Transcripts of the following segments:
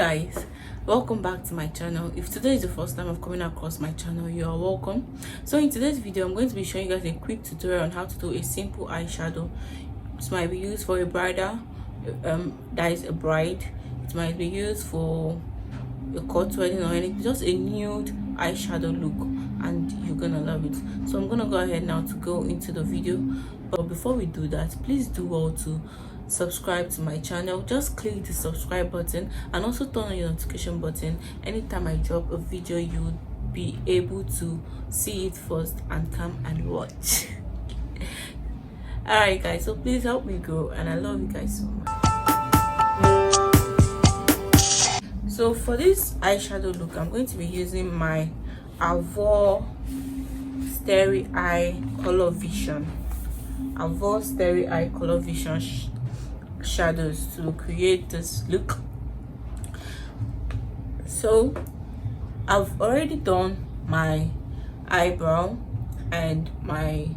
guys, welcome back to my channel. If today is the first time of coming across my channel, you are welcome. So in today's video, I'm going to be showing you guys a quick tutorial on how to do a simple eyeshadow. It might be used for a bridal, that is a bride. It might be used for a court wedding or anything, just a nude eyeshadow look, and you're gonna love it. So I'm gonna go ahead now to go into the video, but before we do that, please do well to subscribe to my channel. Just click the subscribe button and also turn on your notification button. Anytime I drop a video, you would be able to see it first and come and watch. All right guys, so please help me grow, and I love you guys so much. So for this eyeshadow look, I'm going to be using my Avour Starry Eye Color Vision shadows to create this look. So I've already done my eyebrow and my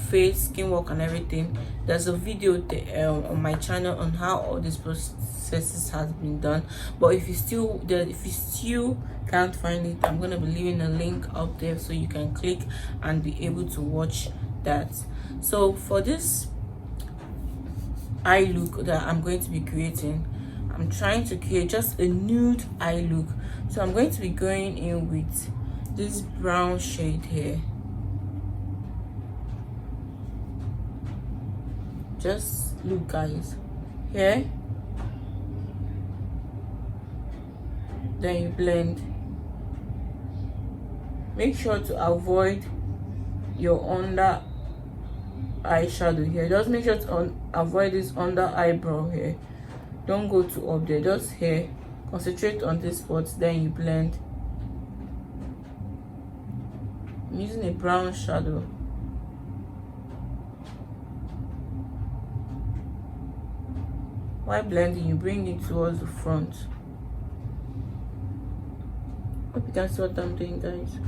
face, skin work and everything. There's a video there, on my channel on how all these processes has been done, but if you still can't find it, I'm gonna be leaving a link up there so you can click and be able to watch that. So for this eye look that I'm going to be creating, I'm trying to create just a nude eye look. So I'm going to be going in with this brown shade here. Just look guys, here, then you blend. Make sure to avoid your under eyeshadow here. Just make sure to avoid this under eyebrow here. Don't go to up there, just here. Concentrate on this spot, then you blend. I'm using a brown shadow. While blending, you bring it towards the front. Hope you can see what I'm doing, guys.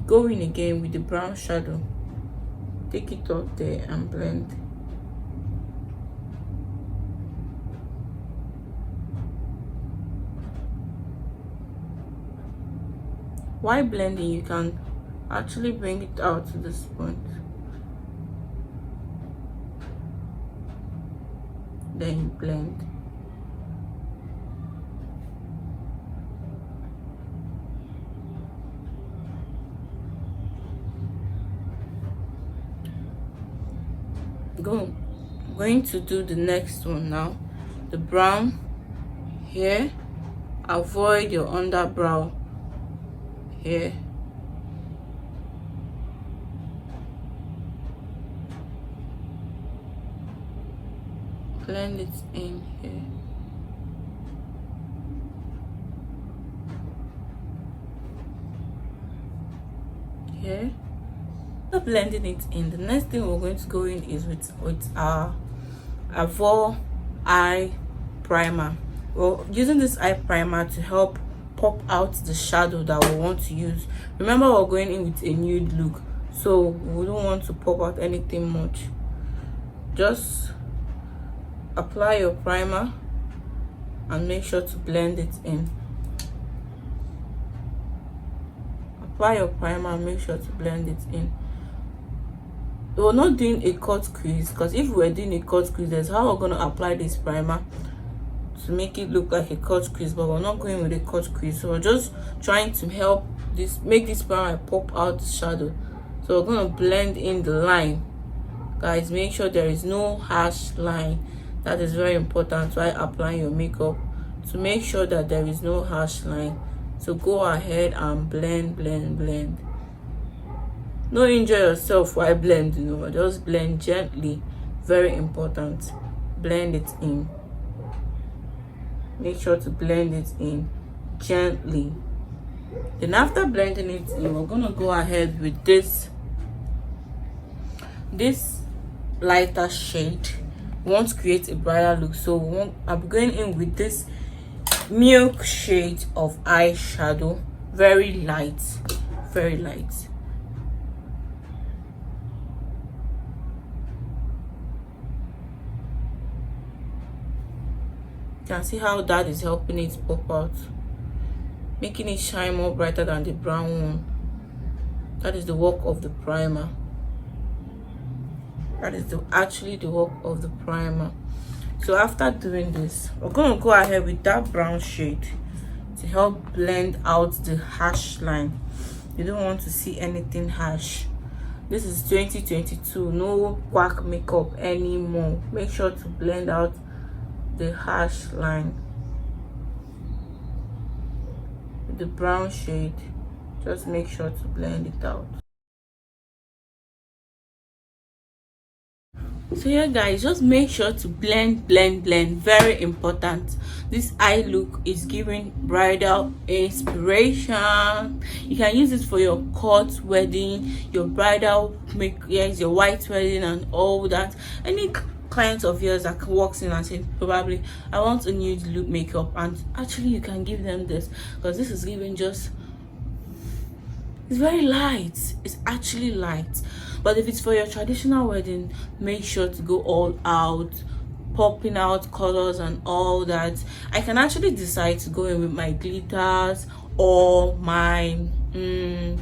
Go in again with the brown shadow. Take it up there and blend. While blending, you can actually bring it out to this point. Then you blend. Going to do the next one now. The brown here. Avoid your underbrow here. Blend it in here. Here. After blending it in, the next thing we're going to go in is with our Avour eye primer. We're using this eye primer to help pop out the shadow that we want to use. Remember, we're going in with a nude look, so we don't want to pop out anything much. Just apply your primer and make sure to blend it in. Apply your primer and make sure to blend it in. We're not doing a cut crease, because if we're doing a cut crease, that's how we're going to apply this primer to make it look like a cut crease, but we're not going with a cut crease. So we're just trying to help make this primer pop out the shadow. So we're going to blend in the line. Guys, make sure there is no harsh line. That is very important while applying your makeup, to make sure that there is no harsh line. So go ahead and blend. Don't injure yourself while blending, just blend gently. Very important. Blend it in. Make sure to blend it in gently. Then after blending it in, we're gonna go ahead with this lighter shade. We want to create a brighter look, so I'm going in with this milk shade of eyeshadow. Very light. You can see how that is helping it pop out, making it shine more brighter than the brown one. That is the work of the primer. That is actually the work of the primer. So after doing this, we're going to go ahead with that brown shade to help blend out the harsh line. You don't want to see anything harsh. This is 2022, no quack makeup anymore. Make sure to blend out the harsh line with the brown shade. Just make sure to blend it out. So yeah guys, just make sure to blend. Very important. This eye look is giving bridal inspiration. You can use it for your court wedding, your bridal make, yes, your white wedding and all that. Any client of yours that walks in and says probably I want a nude look makeup, and actually you can give them this, because this is giving just, it's very light. It's actually light. But if it's for your traditional wedding, make sure to go all out, popping out colors and all that. I can actually decide to go in with my glitters or my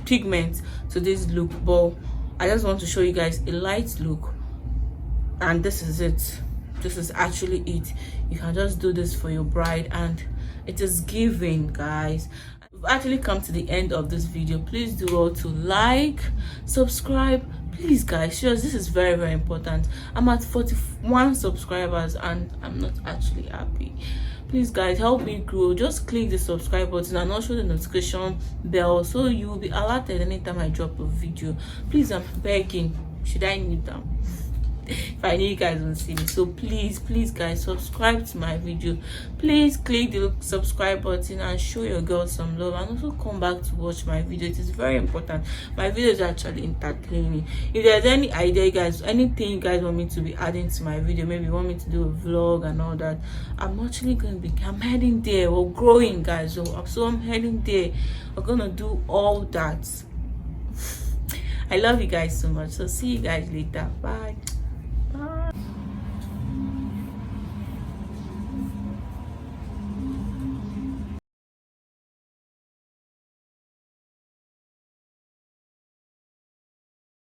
pigment to this look, but I just want to show you guys a light look, and this is it. This is actually it. You can just do this for your bride and it is giving, guys. We've actually come to the end of this video. Please do all to like, subscribe, please guys. Seriously, this is very important. I'm at 41 subscribers and I'm not actually happy. Please guys, help me grow. Just click the subscribe button and also the notification bell so you will be alerted anytime I drop a video. Please, I'm begging. Should I kneel down? If I know you guys won't see me, so please guys, subscribe to my video. Please click the subscribe button and show your girl some love, and also come back to watch my video. It is very important. My videos are actually entertaining. If there's any idea, you guys, anything you guys want me to be adding to my video, maybe you want me to do a vlog and all that, I'm actually gonna be, I'm heading there. We're growing, guys, so I'm heading there. We're gonna do all that. I love you guys so much, so see you guys later. Bye.